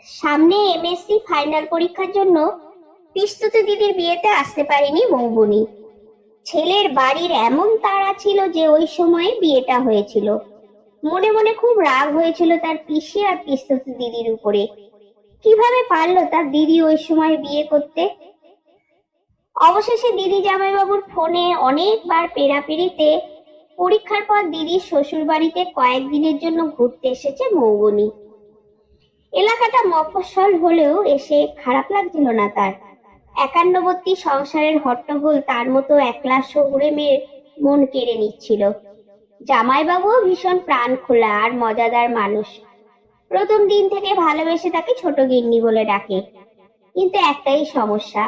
সামনে MSc final পরীক্ষার জন্য পিস্তুতি দিদির বিয়েতে আসতে পারেনি মৌবনি। ছেলের বাড়ির এমন তাড়া ছিল যে ওই সময়ে বিয়েটা হয়েছিল। মনে মনে খুব রাগ হয়েছিল তার পিসি আর পিস্তুতি দিদির উপরে। কিভাবে পারলো তার দিদি ওই সময় বিয়ে করতে। অবশেষে দিদি জামাইবাবুর ফোনে অনেকবার পেরাপেরিতে পরীক্ষার পর দিদির শ্বশুর বাড়িতে কয়েকদিনের জন্য ঘুরতে এসেছে মৌবনি। এলাকাটা মফস্বল হলেও এসে খারাপ লাগছিল না তার। একান্নবর্তী সংসারের হট্টগোল তার মতো একলা শহুরে মেয়ের মন কেড়ে নিচ্ছিল। জামাইবাবুও ভীষণ প্রাণ খোলা আর মজাদার মানুষ। প্রথম দিন থেকে ভালোবেসে তাকে ছোট গিন্নি বলে ডাকে। কিন্তু একটাই সমস্যা,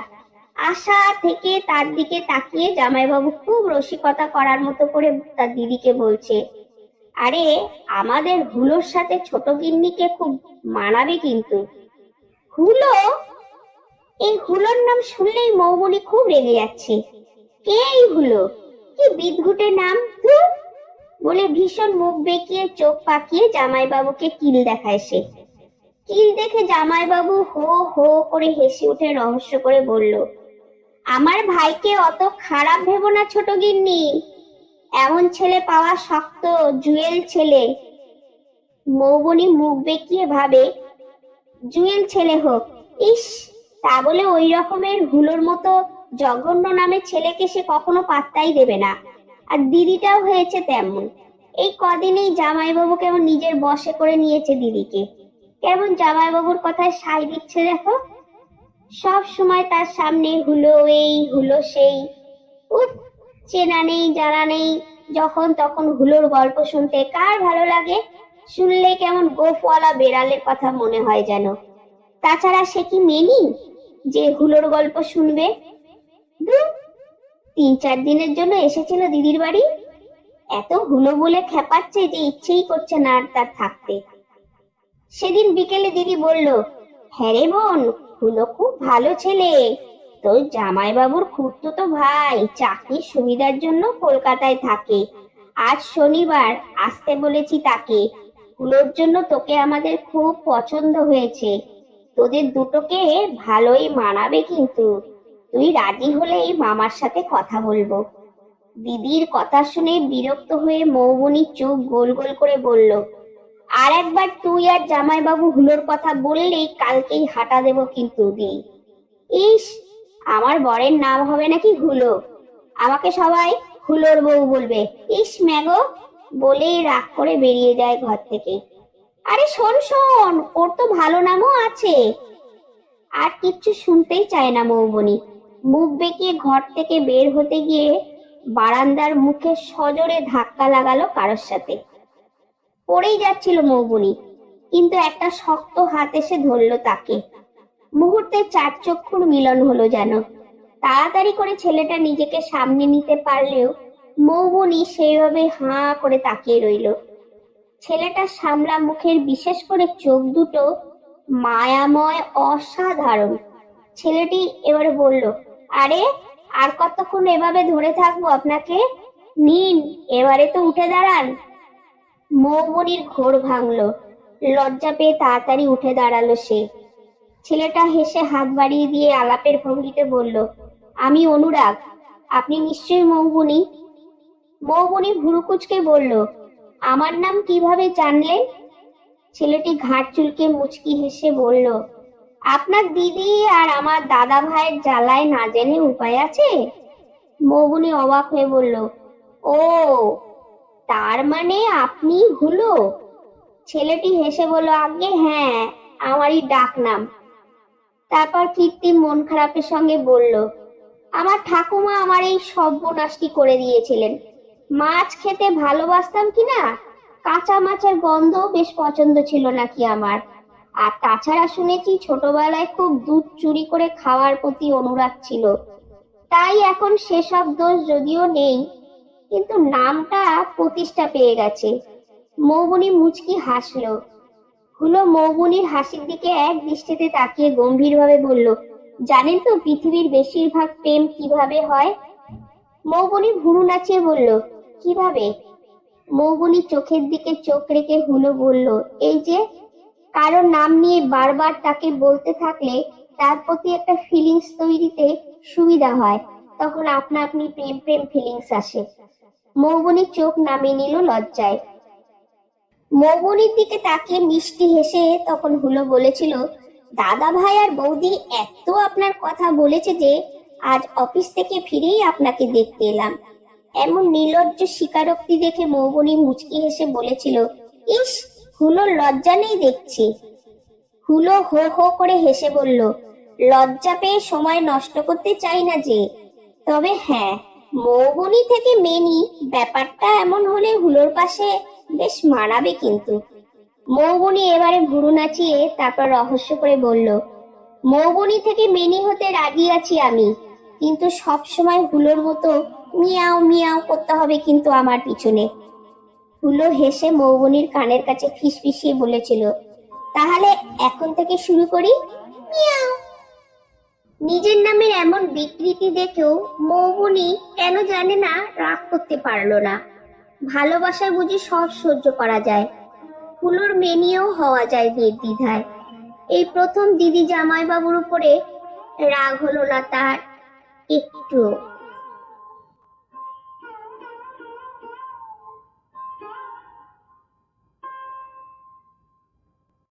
আশা থেকে তার দিকে তাকিয়ে জামাইবাবু খুব রসিকতা করার মতো করে তার দিদিকে বলছে, আরে আমাদের হুলোর সাথে ছোট গিন্নিকে খুব মানাবে কিন্তু। হুলো? এই হুলোর নাম শুনলেই মৌবনি খুব রেগে যাচ্ছে। কে এই হুলো? কি বিদঘুটে নাম! ধুর! বলে ভীষণ মুখ বেঁকিয়ে চোখ পাকিয়ে জামাইবাবুকে কিল দেখায় সে। কিল দেখে জামাইবাবু হো হো করে হেসে উঠে রহস্য করে বলল, আমার ভাইকে অত খারাপ ভেবো না ছোট গিন্নি। এমন ছেলে পাওয়া শক্ত, জুয়েল ছেলে। মৌবনি মুখ বেঁকিয়ে ভাবে, জুয়েল ছেলে হোক, ইস, তা বলে ওই রকমের হুলোর মতো জঘন্য নামের ছেলেকে সে কখনো পাত্তাই দেবে না। আর দিদিটাও হয়েছে তেমন। এই কদিনেই জামাইবাবু কেমন নিজের বশে করে নিয়েছে দিদিকে। কেমন জামাইবাবুর কথায় সায় দিচ্ছে দেখো। সব সময় তার সামনে হুলো এই হুলো সেই। উফ, চেনা নেই জানা নেই, যখন তখন হুলোর গল্প শুনতে কার ভালো লাগে। শুনলে কেমন গোফওয়ালা বেড়ালের কথা মনে হয় যেন। তাছাড়া সে কি মেনি যে হুলোর গল্প শুনবে। ধুর, 3-4 দিনের জন্য এসেছিল দিদির বাড়ি, এত হুলো বলে খেপাচ্ছে যে ইচ্ছেই করছে না আর তার থাকতে। সেদিন বিকেলে দিদি বলল, হ্যাঁ রে বোন, হুলো খুব ভালো ছেলে। তোর জামাইবাবুর খুড়তুতো ভাই চাকরির সুবিধার জন্য কলকাতায় থাকে। আজ শনিবার, আসতে বলেছি তাকে। হুলোর জন্য তোকে আমাদের খুব পছন্দ হয়েছে। তোদের দুটোকে ভালোই মানাবে কিন্তু। তুই রাজি হলেই মামার সাথে কথা বলবো। দিদির কথা শুনে বিরক্ত হয়ে মৌবনি চোখ গোল গোল করে বলল, আর একবার তুই আর জামাইবাবু হুলোর কথা বললেই কালকেই হাঁটা দেব কিন্তু দি। ইস, আমার বরের নাম হবে নাকি হুলো, আমাকে সবাই হুলোর বউ বলবে। ইস ম্যাগো! বলেই রাগ করে বেরিয়ে যায় ঘর থেকে। আরে শোন শোন, ওর তো ভালো নামও আছে। আর কিচ্ছু শুনতেই চায় না মৌবনি। মুখ বেঁকিয়ে ঘর থেকে বের হতে গিয়ে বারান্দার মুখে সজোরে ধাক্কা লাগালো কারোর সাথে। পড়েই যাচ্ছিল মৌবনি, কিন্তু একটা শক্ত হাত এসে ধরলো তাকে। মুহূর্তে চার চক্ষুর মিলন হলো যেন। তাড়াতাড়ি করে ছেলেটা নিজেকে সামনে নিতে পারলেও মৌবনি সেইভাবে হাঁ করে তাকিয়ে রইল। ছেলেটার সামলা মুখের বিশেষ করে চোখ দুটো মায়াময়, অসাধারণ। ছেলেটি এবারে বলল, আরে আর কতক্ষণ এভাবে ধরে থাকবো আপনাকে? নিন, এবারে তো উঠে দাঁড়ান। মৌবনির ঘোর ভাঙলো। লজ্জা পেয়ে তাড়াতাড়ি উঠে দাঁড়ালো সে। ছেলেটা হেসে হাত বাড়িয়ে দিয়ে আলাপের ভঙ্গিতে বলল, আমি অনুরাগ, আপনি নিশ্চয়ই মৌবনি। মৌবনি ভুরু কুঁচকে বলল, আমার নাম কিভাবে জানলেন? ছেলেটি ঘাড় চুলকে মুচকি হেসে বলল, আপনার দিদি আর আমার দাদা ভাইয়ের জ্বালায় না জেনে উপায় আছে? মৌবনি অবাক হয়ে বলল, ও, তার মানে আপনি হুলো? ছেলেটি হেসে বলল, আজ্ঞে হ্যাঁ, আমারই ডাক নাম। তারপর কৃত্রিম মন খারাপের সঙ্গে বলল, আমার ঠাকুমা আমার এই সর্বনাশটি করে দিয়েছিলেন। মাছ খেতে ভালোবাসতাম কিনা, কাঁচা মাছের গন্ধও বেশ পছন্দ ছিল নাকি আমার। আর তাছাড়া শুনেছি ছোটবেলায় খুব দুধ চুরি করে খাওয়ার প্রতি অনুরাগ ছিল। তাই এখন সেসব দোষ যদিও নেই, কিন্তু নামটা প্রতিষ্ঠা পেয়ে গেছে। মৌবনি মুচকি হাসলো। হুলো মৌবনির হাসির দিকে এক দৃষ্টিতে তাকিয়ে গম্ভীরভাবে বলল, জানেন তো পৃথিবীর বেশিরভাগ প্রেম কিভাবে হয়? মৌবনি ভুরু নাচিয়ে বলল, কিভাবে? মৌবনি চোখের দিকে চোখ রেখে হুলো বলল, এই যে কারো নাম নিয়ে বারবার তাকে বলতে থাকলে তার প্রতি একটা ফিলিংস তৈরিতে সুবিধা হয়, তখন আপনা আপনি প্রেম প্রেম ফিলিংস আসে। মৌবনি চোখ নামিয়ে নিল লজ্জায়। মৌবনির দিকে তাকিয়ে মিষ্টি হেসে তখন হুলো বলেছিল, দাদা ভাই আর বৌদি এত আপনার কথা বলেছে যে আজ অফিস থেকে ফিরেই আপনাকে দেখতে এলাম। এমন নির্লজ্জ স্বীকারোক্তি দেখে মৌবনি মুচকি হেসে বলেছিল, ইস, হুলোর লজ্জা নেই দেখছি। হুলো হো হো করে হেসে বলল, লজ্জা পেয়ে সময় নষ্ট করতে চাই না যে, তবে হ্যাঁ, মৌবনি থেকে মেনি ব্যাপারটা এমন হলে হুলোর পাশে বেশ মানাবে কিন্তু। মৌবনি এবারে ভুরু নাচিয়ে তারপর রহস্য করে বলল, মৌবনি থেকে মেনি হতে রাজি আছি আমি, কিন্তু সব সময় হুলোর মতো মিয়াও মিয়াও করতে হবে কিন্তু আমার পিছনে। হুলো হেসে মৌবনির কানের কাছে ফিসফিসিয়ে বলেছিল, তাহলে এখন থেকে শুরু করি, মিয়াও। নিজের নামের এমন বিকৃতি দেখেও মৌবনি কেন জানে না রাগ করতে পারলো না। ভালোবাসায় বুঝি সব সহ্য করা যায়, হুলোর মেনিও হওয়া যায় নির্দ্বিধায়। এই প্রথম দিদি জামাইবাবুর উপরে রাগ হলো না তার একটু।